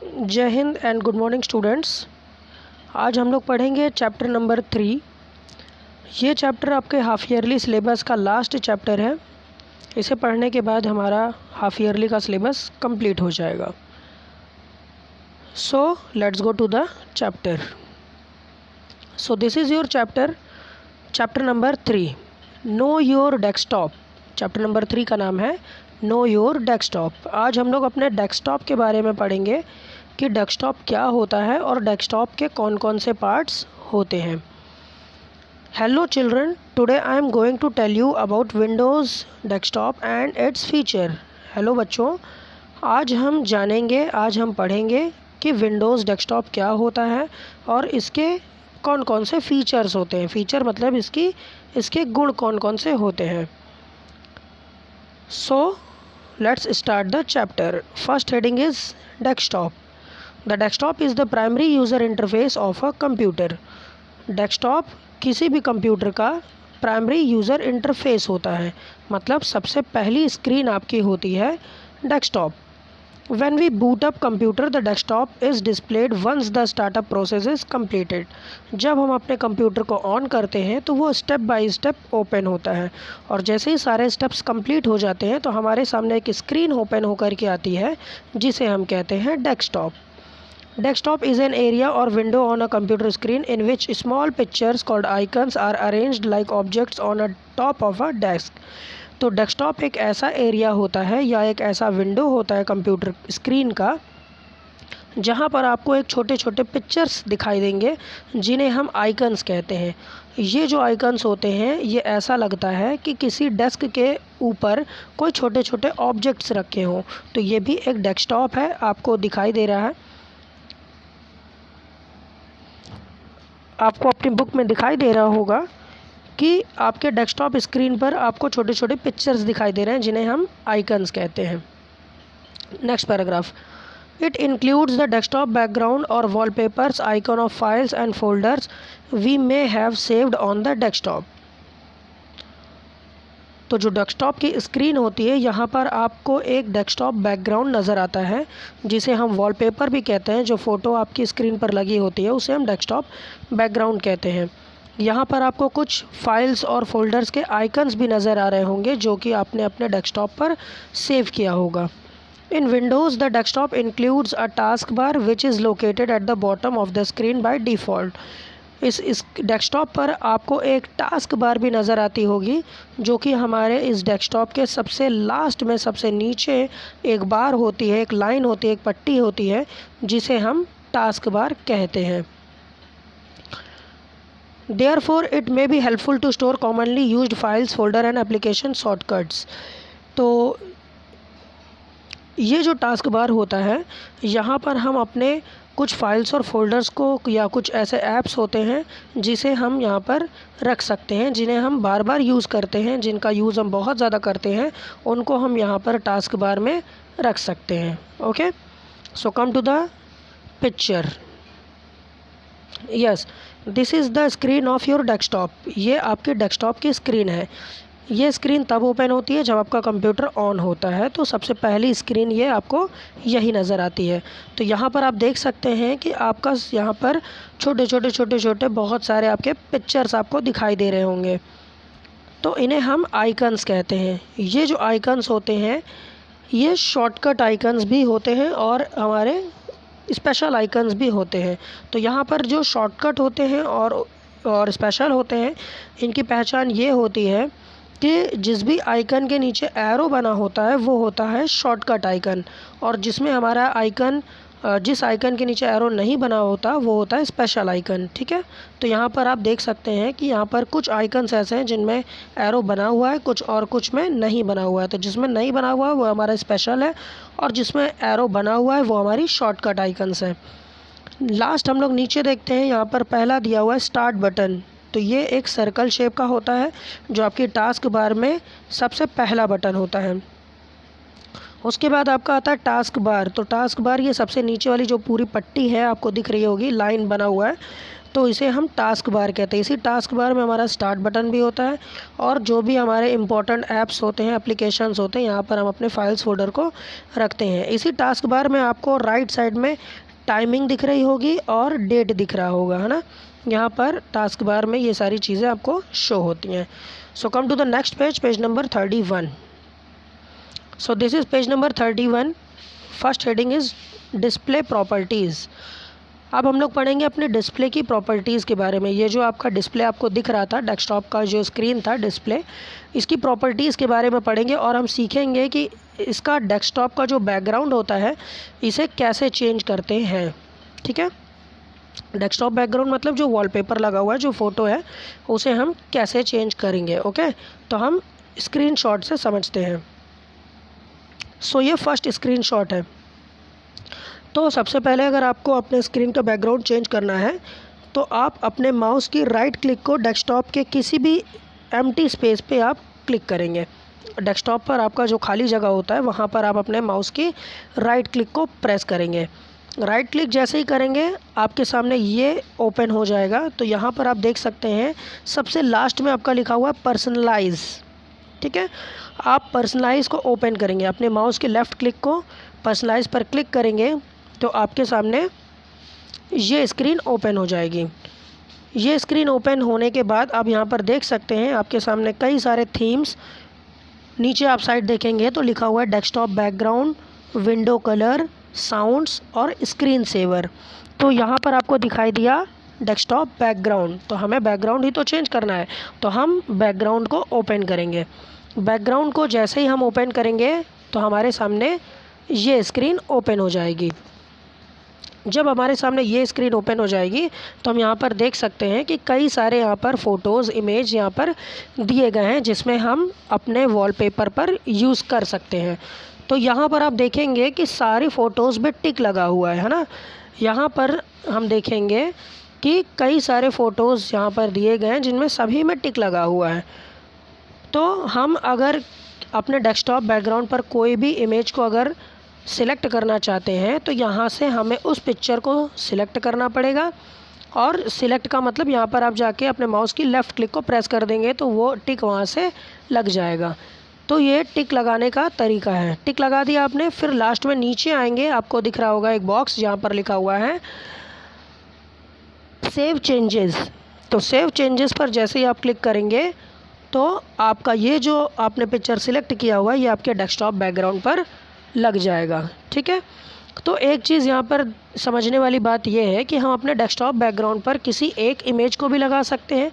जय Hind and good morning students. आज हम लोग पढ़ेंगे चैप्टर नंबर 3। ये चैप्टर आपके हाफ़ ईयरली सिलेबस का लास्ट चैप्टर है। इसे पढ़ने के बाद हमारा हाफ़ ईयरली का सिलेबस कंप्लीट हो जाएगा। So let's go to the chapter. So this is your chapter number 3, know your desktop. Chapter number 3 का नाम है नो योर डेस्कटॉप। आज हम लोग अपने डेस्कटॉप के बारे में पढ़ेंगे कि डेस्कटॉप क्या होता है और डेस्कटॉप के कौन कौन से पार्ट्स होते हैं। Hello children, today I am going to tell you about Windows desktop and its feature. Hello बच्चों, आज हम पढ़ेंगे कि विंडोज़ डेस्कटॉप क्या होता है और इसके कौन कौन से फीचर्स होते हैं। फीचर मतलब इसके गुण कौन कौन से होते हैं। So let's start the chapter. First heading is desktop. The desktop is the primary user interface of a computer. Desktop किसी भी कंप्यूटर का प्राइमरी यूज़र इंटरफेस होता है, मतलब सबसे पहली स्क्रीन आपकी होती है desktop. When we boot up computer, the desktop is displayed once the startup process is completed. जब हम अपने कंप्यूटर को ऑन करते हैं तो वो स्टेप बाय स्टेप ओपन होता है और जैसे ही सारे स्टेप्स कंप्लीट हो जाते हैं तो हमारे सामने एक स्क्रीन ओपन होकर के आती है जिसे हम कहते हैं desktop. Desktop is an area or window on a computer screen in which small pictures called icons are arranged like objects on a top of a desk. तो डेस्कटॉप एक ऐसा एरिया होता है या एक ऐसा विंडो होता है कंप्यूटर स्क्रीन का जहाँ पर आपको एक छोटे छोटे पिक्चर्स दिखाई देंगे जिन्हें हम आइकन्स कहते हैं। ये जो आइकन्स होते हैं ये ऐसा लगता है कि किसी डेस्क के ऊपर कोई छोटे छोटे ऑब्जेक्ट्स रखे हों। तो ये भी एक डेस्कटॉप है, आपको दिखाई दे रहा है, आपको अपनी बुक में दिखाई दे रहा होगा कि आपके डेस्कटॉप स्क्रीन पर आपको छोटे छोटे पिक्चर्स दिखाई दे रहे हैं जिन्हें हम आइकन्स कहते हैं। Next paragraph. It includes the desktop background और wallpapers icon of files and folders we may have saved on the desktop. तो जो डेस्कटॉप की स्क्रीन होती है यहाँ पर आपको एक डेस्कटॉप बैकग्राउंड नज़र आता है जिसे हम वॉलपेपर भी कहते हैं। जो फ़ोटो आपकी स्क्रीन पर लगी होती है उसे हम डेस्कटॉप बैकग्राउंड कहते हैं। यहाँ पर आपको कुछ फाइल्स और फोल्डर्स के आइकन्स भी नज़र आ रहे होंगे जो कि आपने अपने डेस्कटॉप पर सेव किया होगा। इन Windows the desktop includes a task bar which is located at the bottom of the screen by default. इस डेस्कटॉप पर आपको एक टास्क बार भी नज़र आती होगी जो कि हमारे इस डेस्कटॉप के सबसे लास्ट में सबसे नीचे एक बार होती है, एक लाइन होती है, एक पट्टी होती है जिसे हम टास्क बार कहते हैं। Therefore, it may be helpful to store commonly used files, folder and application shortcuts. तो ये जो टास्क बार होता है यहाँ पर हम अपने कुछ फाइल्स और फोल्डर्स को या कुछ ऐसे ऐप्स होते हैं जिसे हम यहाँ पर रख सकते हैं, जिन्हें हम बार बार यूज़ करते हैं, जिनका यूज़ हम बहुत ज़्यादा करते हैं, उनको हम यहाँ पर टास्क बार में रख सकते हैं। Okay, so come to the picture. Yes, this is the screen of your desktop. ये आपके डेस्कटॉप की स्क्रीन है। ये स्क्रीन तब ओपन होती है जब आपका कंप्यूटर ऑन होता है, तो सबसे पहली स्क्रीन ये आपको यही नज़र आती है। तो यहाँ पर आप देख सकते हैं कि आपका यहाँ पर छोटे छोटे बहुत सारे आपके पिक्चर्स आपको दिखाई दे रहे होंगे। तो इन्हें हम आइकन्स कहते हैं। ये जो आइकन्स होते हैं ये शॉर्टकट आइकन्स भी होते हैं और हमारे स्पेशल आइकन्स भी होते हैं। तो यहाँ पर जो शॉर्टकट होते हैं और स्पेशल होते हैं, इनकी पहचान ये होती है कि जिस भी आइकन के नीचे एरो बना होता है वो होता है शॉर्टकट आइकन, और जिसमें हमारा आइकन जिस आइकन के नीचे एरो नहीं बना होता वो होता है स्पेशल आइकन। ठीक है, तो यहाँ पर आप देख सकते हैं कि यहाँ पर कुछ आइकन्स ऐसे हैं जिनमें एरो बना हुआ है, कुछ में नहीं बना हुआ है। तो जिसमें नहीं बना हुआ है वो हमारा स्पेशल है और जिसमें एरो बना हुआ है वो हमारी शॉर्टकट आइकन्स हैं। लास्ट हम लोग नीचे देखते हैं, यहाँ पर पहला दिया हुआ है स्टार्ट बटन। तो ये एक सर्कल शेप का होता है जो आपकी टास्क बार में सबसे पहला बटन होता है। उसके बाद आपका आता है टास्क बार। तो टास्क बार ये सबसे नीचे वाली जो पूरी पट्टी है आपको दिख रही होगी, लाइन बना हुआ है, तो इसे हम टास्क बार कहते हैं। इसी टास्क बार में हमारा स्टार्ट बटन भी होता है और जो भी हमारे इम्पोर्टेंट ऐप्स होते हैं, एप्लीकेशंस होते हैं, यहाँ पर हम अपने फाइल्स फोल्डर को रखते हैं। इसी टास्क बार में आपको राइट साइड में टाइमिंग दिख रही होगी और डेट दिख रहा होगा, है ना। यहाँ पर टास्क बार में ये सारी चीज़ें आपको शो होती हैं। So come to the next page, page number 31। So this is page number 31। First heading is display properties. अब हम लोग पढ़ेंगे अपने डिस्प्ले की प्रॉपर्टीज़ के बारे में। ये जो आपका डिस्प्ले आपको दिख रहा था, डेस्कटॉप का जो स्क्रीन था डिस्प्ले, इसकी प्रॉपर्टीज़ के बारे में पढ़ेंगे और हम सीखेंगे कि इसका डेस्कटॉप का जो बैकग्राउंड होता है इसे कैसे चेंज करते हैं। ठीक है, डेस्कटॉप बैकग्राउंड मतलब जो वॉलपेपर लगा हुआ है, जो फ़ोटो है, उसे हम कैसे चेंज करेंगे। ओके, तो हम स्क्रीनशॉट से समझते हैं। सो ये फर्स्ट स्क्रीनशॉट है। तो सबसे पहले अगर आपको अपने स्क्रीन का बैकग्राउंड चेंज करना है तो आप अपने माउस की राइट क्लिक को डेस्कटॉप के किसी भी एम्प्टी स्पेस पे आप क्लिक करेंगे। डेस्कटॉप पर आपका जो खाली जगह होता है वहाँ पर आप अपने माउस की राइट क्लिक को प्रेस करेंगे। राइट क्लिक जैसे ही करेंगे आपके सामने ये ओपन हो जाएगा। तो यहाँ पर आप देख सकते हैं सबसे लास्ट में आपका लिखा हुआ है पर्सनलाइज। ठीक है, आप पर्सनलाइज को ओपन करेंगे, अपने माउस के लेफ़्ट क्लिक को पर्सनलाइज पर क्लिक करेंगे तो आपके सामने ये स्क्रीन ओपन हो जाएगी। ये स्क्रीन ओपन होने के बाद आप यहाँ पर देख सकते हैं आपके सामने कई सारे थीम्स, नीचे आप साइड देखेंगे तो लिखा हुआ है desktop background, window colour, sounds और स्क्रीन सेवर। तो यहाँ पर आपको दिखाई दिया डेस्कटॉप बैकग्राउंड, तो हमें बैकग्राउंड ही तो चेंज करना है, तो हम बैकग्राउंड को ओपन करेंगे। बैकग्राउंड को जैसे ही हम ओपन करेंगे तो हमारे सामने ये स्क्रीन ओपन हो जाएगी। जब हमारे सामने ये स्क्रीन ओपन हो जाएगी तो हम यहाँ पर देख सकते हैं कि कई सारे यहाँ पर फ़ोटोज़, इमेज यहाँ पर दिए गए हैं जिसमें हम अपने वॉलपेपर पर यूज़ कर सकते हैं। तो यहाँ पर आप देखेंगे कि सारी फ़ोटोज़ में टिक लगा हुआ है ना। यहाँ पर हम देखेंगे कि कई सारे फ़ोटोज़ यहाँ पर दिए गए हैं जिनमें सभी में टिक लगा हुआ है। तो हम अगर अपने डेस्कटॉप बैकग्राउंड पर कोई भी इमेज को अगर सिलेक्ट करना चाहते हैं तो यहाँ से हमें उस पिक्चर को सिलेक्ट करना पड़ेगा। और सिलेक्ट का मतलब यहाँ पर आप जाके अपने माउस की लेफ़्ट क्लिक को प्रेस कर देंगे तो वो टिक वहाँ से लग जाएगा। तो ये टिक लगाने का तरीका है। टिक लगा दिया आपने, फिर लास्ट में नीचे आएंगे, आपको दिख रहा होगा एक बॉक्स जहाँ पर लिखा हुआ है सेव चेंजेस। तो सेव चेंजेस पर जैसे ही आप क्लिक करेंगे तो आपका ये जो आपने पिक्चर सिलेक्ट किया हुआ है ये आपके डेस्कटॉप बैकग्राउंड पर लग जाएगा। ठीक है, तो एक चीज़ यहाँ पर समझने वाली बात यह है कि हम अपने डेस्कटॉप बैकग्राउंड पर किसी एक इमेज को भी लगा सकते हैं,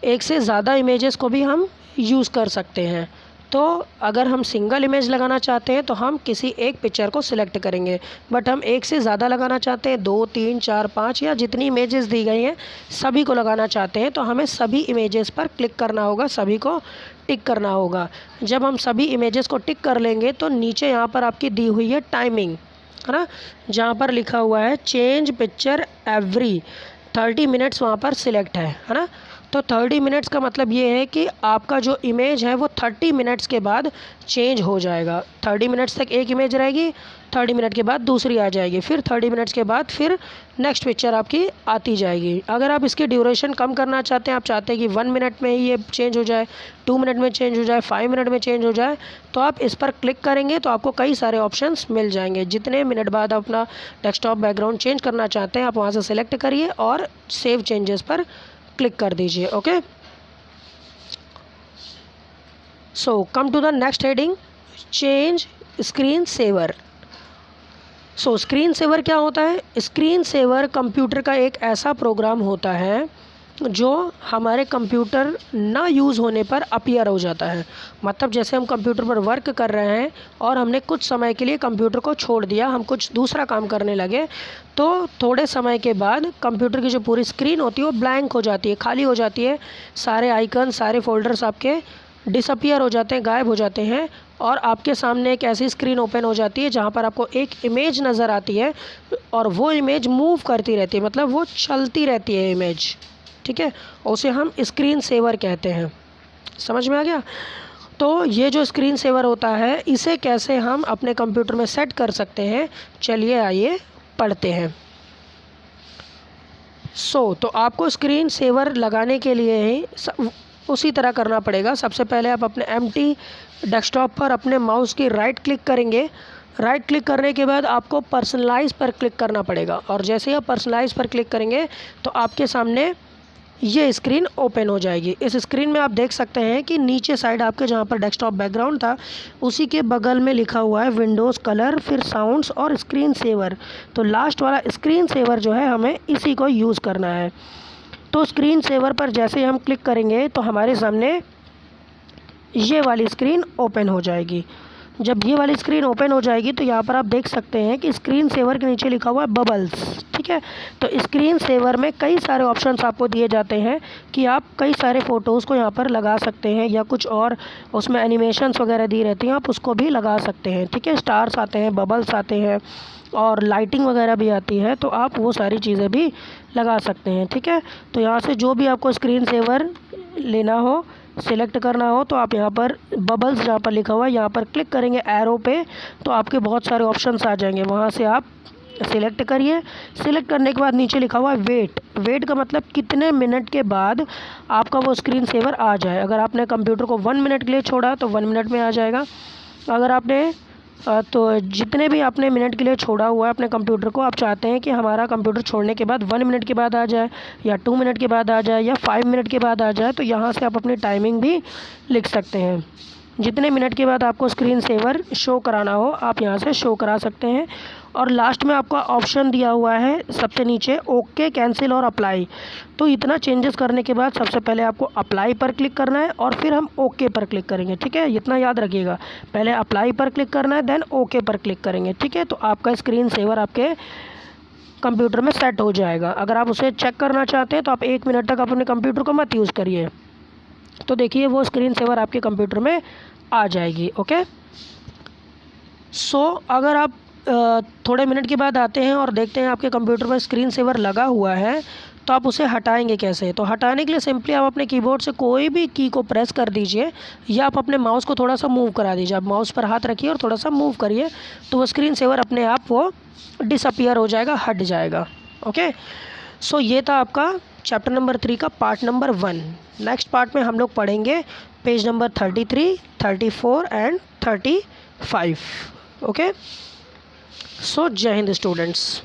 एक से ज़्यादा इमेजेस को भी हम यूज़ कर सकते हैं। तो अगर हम सिंगल इमेज लगाना चाहते हैं तो हम किसी एक पिक्चर को सिलेक्ट करेंगे, बट हम एक से ज़्यादा लगाना चाहते हैं, 2, 3, 4, 5 या जितनी इमेजेस दी गई हैं सभी को लगाना चाहते हैं तो हमें सभी इमेजेस पर क्लिक करना होगा, सभी को टिक करना होगा। जब हम सभी इमेजेस को टिक कर लेंगे तो नीचे यहाँ पर आपकी दी हुई है टाइमिंग, है ना, जहाँ पर लिखा हुआ है चेंज पिक्चर एवरी 30 मिनट्स वहाँ पर सिलेक्ट है ना। तो 30 मिनट्स का मतलब ये है कि आपका जो इमेज है वो 30 मिनट्स के बाद चेंज हो जाएगा। 30 मिनट्स तक एक इमेज रहेगी, 30 मिनट के बाद दूसरी आ जाएगी, फिर 30 मिनट्स के बाद फिर नेक्स्ट पिक्चर आपकी आती जाएगी। अगर आप इसकी ड्यूरेशन कम करना चाहते हैं, आप चाहते हैं कि 1 मिनट में ही ये चेंज हो जाए, 2 मिनट में चेंज हो जाए, 5 मिनट में चेंज हो जाए, तो आप इस पर क्लिक करेंगे तो आपको कई सारे ऑप्शंस मिल जाएंगे। जितने मिनट बाद आप अपना डेस्कटॉप बैकग्राउंड चेंज करना चाहते हैं आप वहाँ से सिलेक्ट करिए और सेव चेंजेस पर क्लिक कर दीजिए। Okay, so come to the next heading, change screen saver. So screen saver क्या होता है? स्क्रीन सेवर कंप्यूटर का एक ऐसा प्रोग्राम होता है जो हमारे कंप्यूटर ना यूज़ होने पर अपीयर हो जाता है। मतलब जैसे हम कंप्यूटर पर वर्क कर रहे हैं और हमने कुछ समय के लिए कंप्यूटर को छोड़ दिया, हम कुछ दूसरा काम करने लगे, तो थोड़े समय के बाद कंप्यूटर की जो पूरी स्क्रीन होती है वो ब्लैंक हो जाती है, खाली हो जाती है। सारे आइकन, सारे फोल्डर्स आपके डिसअपीयर हो जाते हैं, गायब हो जाते हैं और आपके सामने एक ऐसी स्क्रीन ओपन हो जाती है जहाँ पर आपको एक इमेज नज़र आती है और वो इमेज मूव करती रहती है, मतलब वो चलती रहती है इमेज। ठीक है, उसे हम स्क्रीन सेवर कहते हैं। समझ में आ गया? तो ये जो स्क्रीन सेवर होता है इसे कैसे हम अपने कंप्यूटर में सेट कर सकते हैं, चलिए आइए पढ़ते हैं। तो आपको स्क्रीन सेवर लगाने के लिए ही उसी तरह करना पड़ेगा। सबसे पहले आप अपने एम्प्टी डेस्कटॉप पर अपने माउस की राइट क्लिक करेंगे। राइट क्लिक करने के बाद आपको पर्सनलाइज पर क्लिक करना पड़ेगा, और जैसे ही आप पर्सनलाइज पर क्लिक करेंगे तो आपके सामने ये स्क्रीन ओपन हो जाएगी। इस स्क्रीन में आप देख सकते हैं कि नीचे साइड आपके जहाँ पर डेस्कटॉप बैकग्राउंड था उसी के बगल में लिखा हुआ है विंडोज़ कलर, फिर साउंड्स और स्क्रीन सेवर। तो लास्ट वाला स्क्रीन सेवर जो है हमें इसी को यूज़ करना है। तो स्क्रीन सेवर पर जैसे ही हम क्लिक करेंगे तो हमारे सामने ये वाली स्क्रीन ओपन हो जाएगी। जब ये वाली स्क्रीन ओपन हो जाएगी तो यहाँ पर आप देख सकते हैं कि स्क्रीन सेवर के नीचे लिखा हुआ है बबल्स, ठीक है। तो स्क्रीन सेवर में कई सारे ऑप्शंस आपको दिए जाते हैं कि आप कई सारे फ़ोटोज़ को यहाँ पर लगा सकते हैं, या कुछ और उसमें एनिमेशंस वगैरह दी रहती हैं, आप उसको भी लगा सकते हैं, ठीक है। स्टार्स आते हैं, बबल्स आते हैं और लाइटिंग वगैरह भी आती है, तो आप वो सारी चीज़ें भी लगा सकते हैं, ठीक है। तो यहाँ से जो भी आपको स्क्रीन सेवर लेना हो, सिलेक्ट करना हो, तो आप यहाँ पर बबल्स जहाँ पर लिखा हुआ है यहाँ पर क्लिक करेंगे एरो पे, तो आपके बहुत सारे ऑप्शंस आ जाएंगे। वहाँ से आप सिलेक्ट करिए। सिलेक्ट करने के बाद नीचे लिखा हुआ है वेट। वेट का मतलब कितने मिनट के बाद आपका वो स्क्रीन सेवर आ जाए। अगर आपने कंप्यूटर को 1 मिनट के लिए छोड़ा तो 1 मिनट में आ जाएगा। अगर आपने तो जितने भी आपने मिनट के लिए छोड़ा हुआ है अपने कंप्यूटर को, आप चाहते हैं कि हमारा कंप्यूटर छोड़ने के बाद 1 मिनट के बाद आ जाए, या 2 मिनट के बाद आ जाए, या 5 मिनट के बाद आ जाए, तो यहाँ से आप अपनी टाइमिंग भी लिख सकते हैं। जितने मिनट के बाद आपको स्क्रीन सेवर शो कराना हो आप यहाँ से शो करा सकते हैं। और लास्ट में आपका ऑप्शन दिया हुआ है सबसे नीचे ओके, कैंसिल और अप्लाई। तो इतना चेंजेस करने के बाद सबसे पहले आपको अप्लाई पर क्लिक करना है और फिर हम ओके पर क्लिक करेंगे, ठीक है। इतना याद रखिएगा, पहले अप्लाई पर क्लिक करना है देन ओके पर क्लिक करेंगे, ठीक है। तो आपका स्क्रीन सेवर आपके कंप्यूटर में सेट हो जाएगा। अगर आप उसे चेक करना चाहते हैं तो आप 1 मिनट तक अपने कंप्यूटर को मत यूज़ करिए। तो देखिए वो स्क्रीन सेवर आपके कंप्यूटर में आ जाएगी, ओके। अगर आप थोड़े मिनट के बाद आते हैं और देखते हैं आपके कंप्यूटर पर स्क्रीन सेवर लगा हुआ है, तो आप उसे हटाएंगे कैसे। तो हटाने के लिए सिंपली आप अपने कीबोर्ड से कोई भी की को प्रेस कर दीजिए, या आप अपने माउस को थोड़ा सा मूव करा दीजिए। आप माउस पर हाथ रखिए और थोड़ा सा मूव करिए, तो वो स्क्रीन सेवर अपने आप वो डिसअपियर हो जाएगा, हट जाएगा, ओके। ये था आपका चैप्टर नंबर 3 का पार्ट नंबर 1। नेक्स्ट पार्ट में हम लोग पढ़ेंगे पेज नंबर 33, 34 एंड 35, ओके। जय हिंद स्टूडेंट्स।